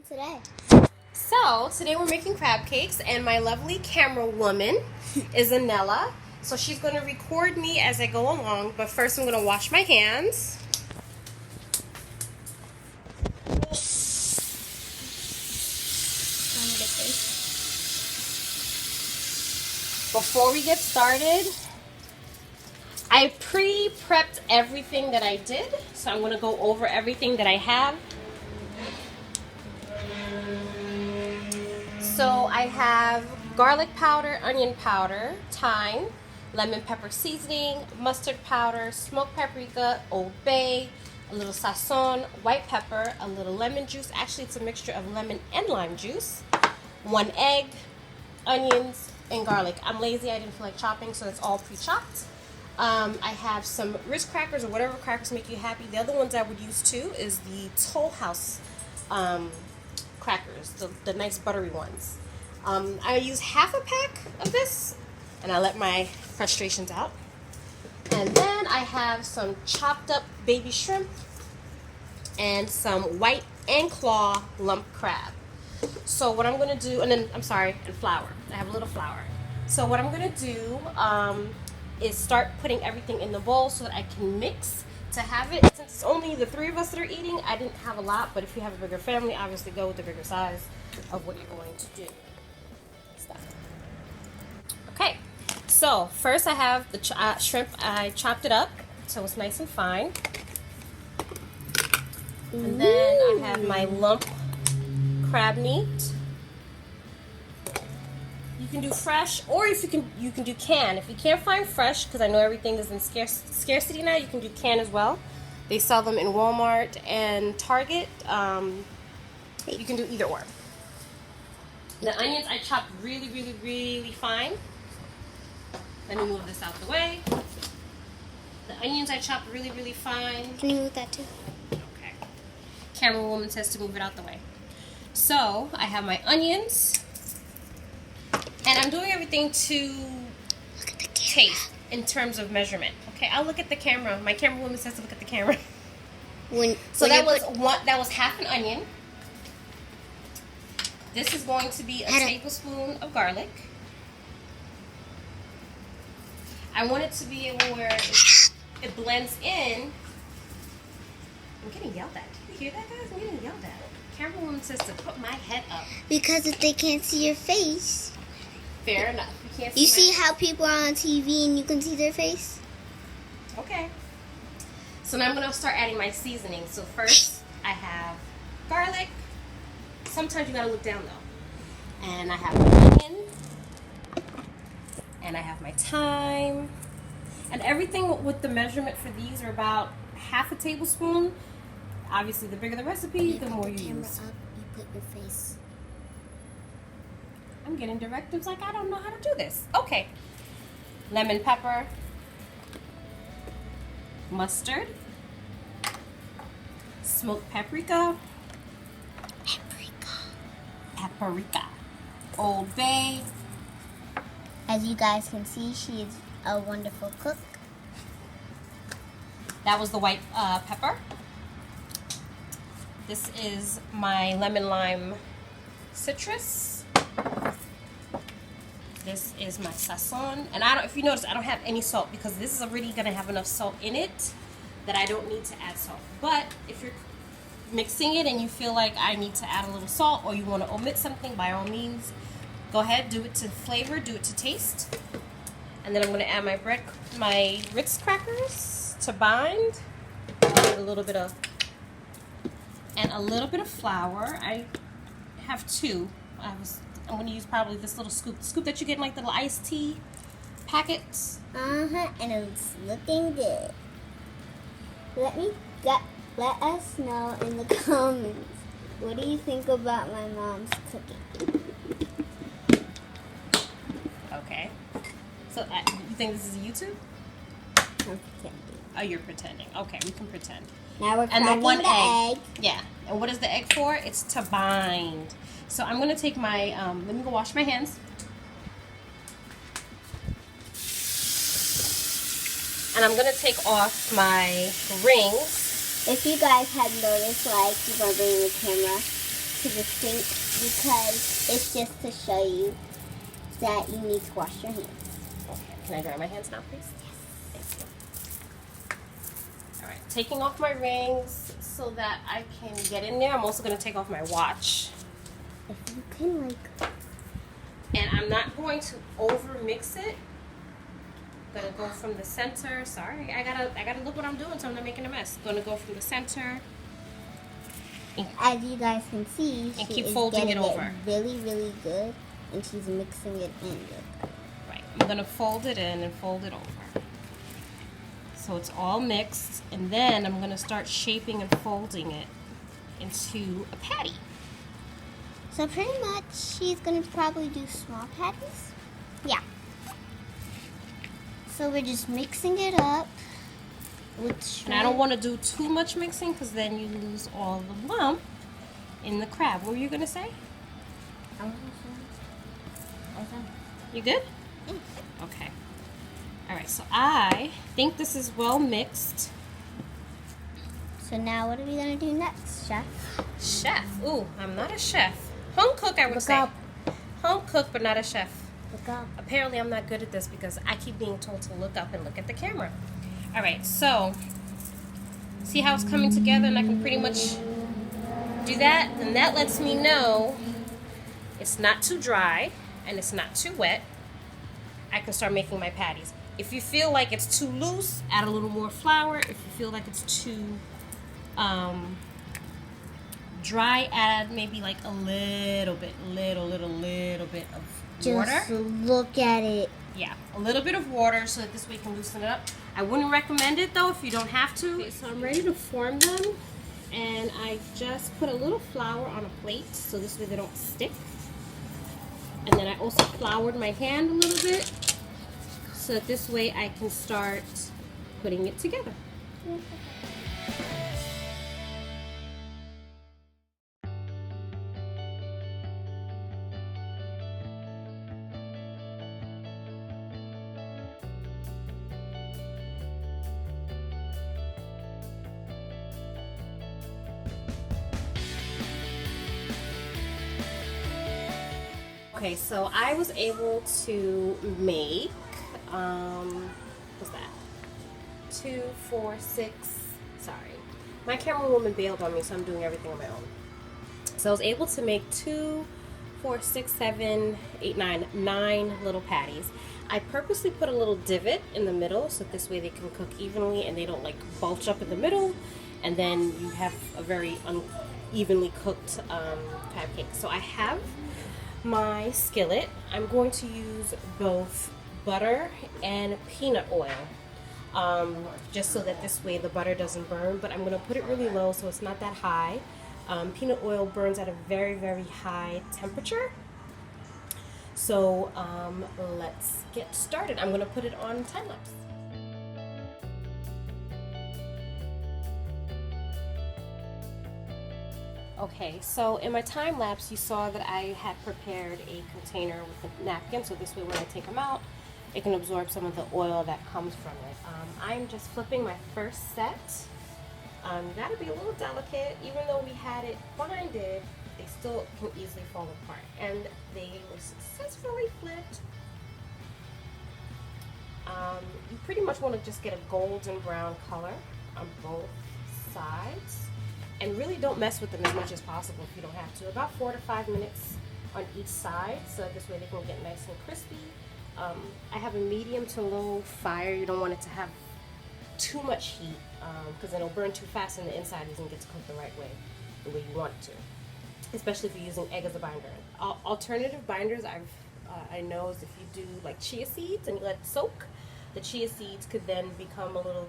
today? So, today we're making crab cakes, and my lovely camera woman is Anella. So she's going to record me as I go along, but first I'm going to wash my hands. Before we get started, I pre-prepped everything that I did, so I'm going to go over everything that I have. So I have garlic powder, onion powder, thyme, lemon pepper seasoning, mustard powder, smoked paprika, Old Bay, a little sazon, white pepper, a little lemon juice. Actually, it's a mixture of lemon and lime juice. 1 egg, onions, and garlic. I'm lazy. I didn't feel like chopping, so it's all pre-chopped. I have some Ritz crackers or whatever crackers make you happy. The other ones I would use too is the Toll House crackers, the nice buttery ones. I use half a pack of this, and I let my frustrations out. And then I have some chopped up baby shrimp and some white and claw lump crab. So what I'm going to do, and flour. I have a little flour. So what I'm going to do is start putting everything in the bowl so that I can mix to have it. Since it's only the 3 of us that are eating, I didn't have a lot, but if you have a bigger family, obviously go with the bigger size of what you're going to do. Okay, so first I have the shrimp. I chopped it up so it's nice and fine. And then I have my lump crab meat. You can do fresh, or if you can do can. If you can't find fresh, because I know everything is in scarcity now, you can do can as well. They sell them in Walmart and Target. You can do either or. The onions I chopped really, really, really fine. Let me move this out the way. The onions I chopped really, really fine. Can you move that too? Okay. Camera woman says to move it out the way. So I have my onions. And I'm doing everything to taste in terms of measurement. Okay, I'll look at the camera. My camera woman says to look at the camera. That was half an onion. This is going to be a tablespoon of garlic. I want it to be able where it blends in. I'm getting yelled at. Did you hear that, guys? I'm getting yelled at. Camera woman says to put my head up. Because if they can't see your face. Fair enough. You see how people are on TV and you can see their face? Okay. So now I'm going to start adding my seasoning. So first I have garlic. Sometimes you got to look down though. And I have my onion. And I have my thyme. And everything with the measurement for these are about half a tablespoon. Obviously, the bigger the recipe, the more you use. Up, you put your face. I'm getting directives like I don't know how to do this. Okay. Lemon pepper. Mustard. Smoked paprika. Paprika. Old Bay. As you guys can see, she is a wonderful cook. That was the white pepper. This is my lemon lime citrus. This is my sazon. And if you notice, I don't have any salt because this is already going to have enough salt in it that I don't need to add salt. But if you're mixing it and you feel like I need to add a little salt or you want to omit something, by all means, go ahead, do it to flavor, do it to taste. And then I'm going to add my Ritz crackers to bind. A little bit of flour. I have 2. I'm going to use probably this little scoop that you get in like little iced tea packets. And it's looking good. Let us know in the comments, what do you think about my mom's cooking? Okay. So you think this is YouTube? I'm pretending. Oh, you're pretending. Okay, we can pretend. Now we're cracking the egg. Yeah. And what is the egg for? It's to bind. So I'm going to take my, let me go wash my hands. And I'm going to take off my rings. If you guys had noticed, like, you're going to bring the camera into the sink because it's just to show you that you need to wash your hands. Okay. Can I dry my hands now, please? Yes. Thank you. All right. Taking off my rings so that I can get in there. I'm also going to take off my watch. If you can, And I'm not going to over mix it. I'm gonna go from the center. Sorry, I gotta look what I'm doing so I'm not making a mess. Gonna go from the center. As you guys can see, And she keep is folding getting it over. really, really good, and she's mixing it in. Right. I'm gonna fold it in and fold it over. So it's all mixed, and then I'm gonna start shaping and folding it into a patty. So pretty much, she's gonna probably do small patties. Yeah. So we're just mixing it up with shrimp. And I don't want to do too much mixing because then you lose all the lump in the crab. What were you gonna say? You good? Yeah. Okay. All right. So I think this is well mixed. So now what are we gonna do next, Chef? Chef. Ooh, I'm not a chef. Home cook, I would Look say. up. Home cook, but not a chef. Look up. Apparently, I'm not good at this because I keep being told to look up and look at the camera. All right, so see how it's coming together, and I can pretty much do that. And that lets me know it's not too dry and it's not too wet. I can start making my patties. If you feel like it's too loose, add a little more flour. If you feel like it's too dry, add maybe like a little bit of water. Just look at it. Yeah, a little bit of water so that this way you can loosen it up. I wouldn't recommend it though if you don't have to. Okay, so I'm ready to form them, and I just put a little flour on a plate so this way they don't stick. And then I also floured my hand a little bit so that this way I can start putting it together. Okay, so I was able to make, what's that? 2, 4, 6, sorry. My camera woman bailed on me, so I'm doing everything on my own. So I was able to make 2, 4, 6, 7, 8, 9 little patties. I purposely put a little divot in the middle so this way they can cook evenly and they don't like bulge up in the middle, and then you have a very unevenly cooked crab cake. So I have my skillet. I'm going to use both butter and peanut oil, just so that this way the butter doesn't burn, but I'm going to put it really low so it's not that high. Peanut oil burns at a very, very high temperature. So let's get started. I'm going to put it on time lapse. Okay, so in my time lapse, you saw that I had prepared a container with a napkin, so this way when I take them out, it can absorb some of the oil that comes from it. I'm just flipping my first set. You gotta be a little delicate. Even though we had it binded, they still can easily fall apart. And they were successfully flipped. You pretty much want to just get a golden brown color on both sides. And really don't mess with them as much as possible if you don't have to. About 4 to 5 minutes on each side, so this way they can get nice and crispy. I have a medium to low fire. You don't want it to have too much heat because then it'll burn too fast and the inside doesn't get to cook the right way, the way you want it to. Especially if you're using egg as a binder. Alternative binders I know is if you do like chia seeds and you let it soak, the chia seeds could then become a little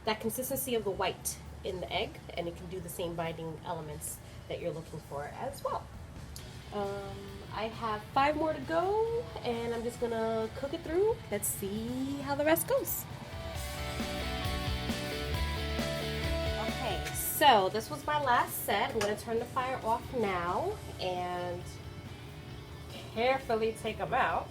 that consistency of the white in the egg, and it can do the same binding elements that you're looking for as well. I have 5 more to go, and I'm just gonna cook it through. Let's see how the rest goes. Okay, so this was my last set. I'm gonna turn the fire off now and carefully take them out.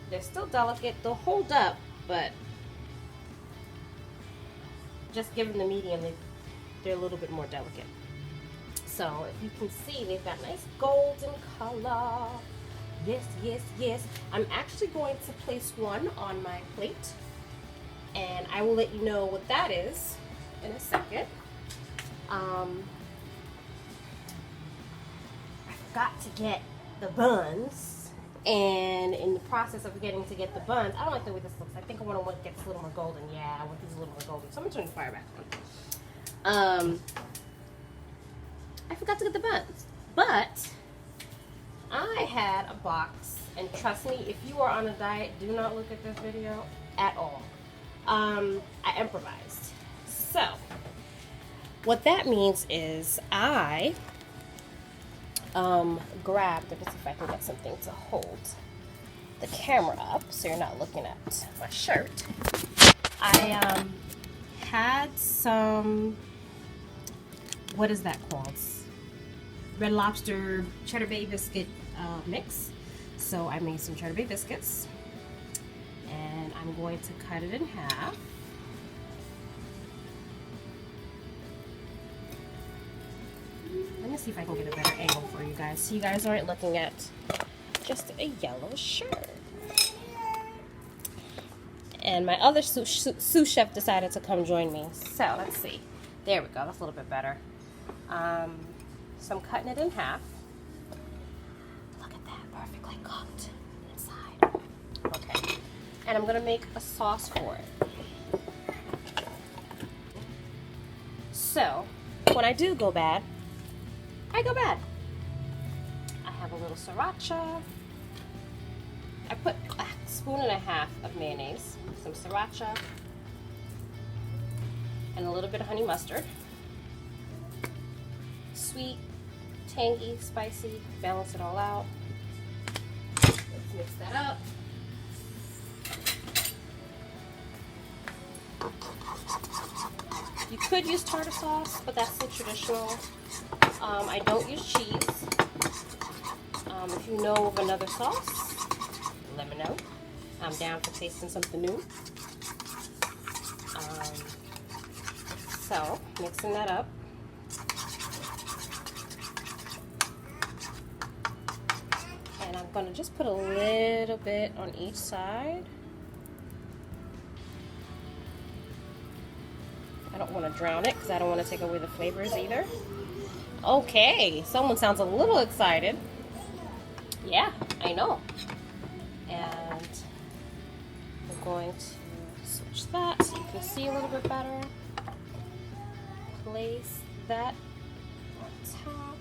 They're still delicate. They'll hold up, but just given the medium, they're a little bit more delicate. So if you can see, they've got nice golden color. Yes, yes, yes. I'm actually going to place one on my plate, and I will let you know what that is in a second. I forgot to get the buns, and in the process of getting to get the buns, I don't like the way this looks. I think I want to get this a little more golden. Yeah, I want these a little more golden. So I'm gonna turn the fire back on. I forgot to get the buns, but I had a box, and trust me, if you are on a diet, do not look at this video at all. I improvised. So what that means is I grabbed, let me see if I can get something to hold the camera up so you're not looking at my shirt. I had some, what is that called? Red Lobster Cheddar Bay biscuit mix. So I made some Cheddar Bay biscuits, and I'm going to cut it in half. Let me see if I can get a better angle for you guys, so you guys aren't looking at just a yellow shirt. And my other sous chef decided to come join me. So let's see. There we go. That's a little bit better. So I'm cutting it in half. Look at that, perfectly cooked inside. Okay. And I'm gonna make a sauce for it. So when I do go bad, I go bad. I have a little sriracha. I put a spoon and a half of mayonnaise, some sriracha, and a little bit of honey mustard. Sweet, tangy, spicy, balance it all out. Let's mix that up. You could use tartar sauce, but that's the traditional. I don't use cheese. If you know of another sauce, let me know. I'm down for tasting something new. So, mixing that up. And I'm going to just put a little bit on each side. I don't want to drown it because I don't want to take away the flavors either. Okay, someone sounds a little excited. Yeah, I know. And we're going to switch that so you can see a little bit better. Place that on top.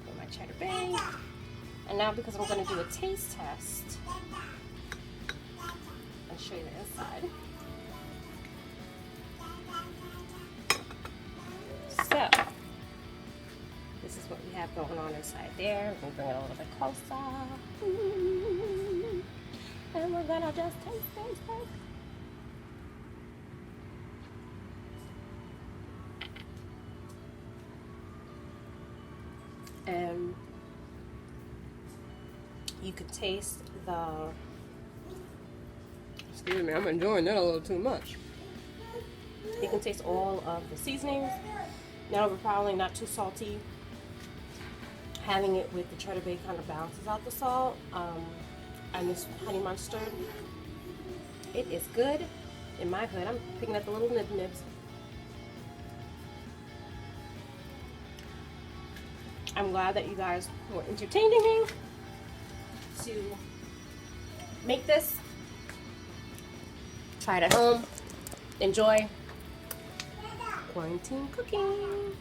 Put my Cheddar Bay. And now, because I'm going to do a taste test, I'll show you the inside. So, this is what we have going on inside there. We're going to bring it a little bit closer. And we're going to just taste. And you can taste the, excuse me, I'm enjoying that a little too much. You can taste all of the seasonings. Now we're probably not too salty. Having it with the Cheddar Bay kind of balances out the salt. And this honey mustard, it is good in my hood. I'm picking up the little nibs. I'm glad that you guys were entertaining me to make this. Try it at home. Enjoy. Quarantine cooking.